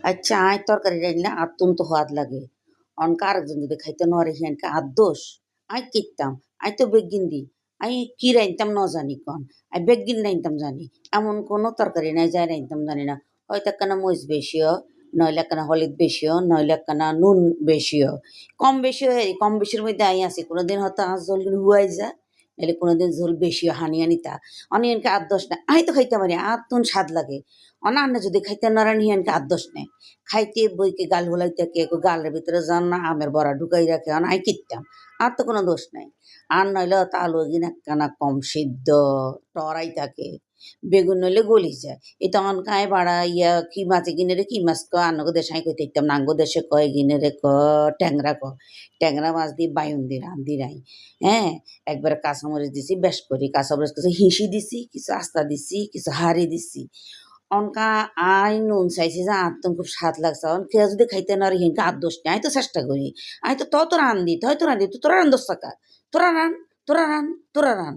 আচ্ছা আয় তরকারি রাইনলা আত্তুন তো হাত লাগে। অনকা আরেকজন যদি খাইতে নরে হিয়ানকে আর দোষ। আই কিত্তাম, আই তো বেগিন দি। আই কি রাইনতাম ন জানি কন। আই বেগিন রাইনতাম জানি। এমন কোনো তরকারি নাই যাই রাইনতাম জানি না। হয়তো একখানা মরিচ বেশিও, নইলে একখানা হলিদ বেশিও, নইলে একখানা নুন বেশিও। কম বেশিও হেরি কম বেশির মধ্যে আই আছি। কোনোদিন হয়তো আঁচ ঝোল হুয়াই যায়, নাইলে কোনোদিন ঝোল বেশিও হানি আনিতা। অনিয়নকে আর দোষ নাই। আই তো খাইতে পারি, আত্তুন স্বাদ লাগে। অনান্য যদি খাইতে নরেন হিয়ানকে আর দোষ নাই। খাইতে বইকে গাল হুলাইতে কে গালের ভিতরে যান না আমের বড়া ঢুকাই রাখে আই কিত্তাম আর তো কোনো দোষ নাই আর নইলে তো আলু এগিন একখানা কম সিদ্ধ টরাই থাকে বেগুন নইলে গলি যায় এ তখন কায় বাড়া ইয়া কি মাছে কিনে রে কি মাছ ক আন্নগো দেশে আই কইতে ইতাম নাঙ্গো দেশে কয় গিনে রে ক ট্যাংরা ক ট্যাংরা মাছ দিয়ে বায়ুন দি রান্ধি রাই হ্যাঁ একবারে কাঁচামরিচ দিছি বেশ করি কাঁচামরিচ কিছু হিসি দিছি কিছু আস্তা দিছি কিছু হাড়ি দিছি অনকা আই নুন চাইছি যে আত্ম খুব স্বাদ লাগছে অন কেউ যদি খাইতে না হিনকা আর দোষ নেই আই তো চেষ্টা করি আই তো তোরা রান্ধি তুই তোরা রান্ধি তোরা রান্ধস থাকা তোরা রান তোরা রান তোরা রান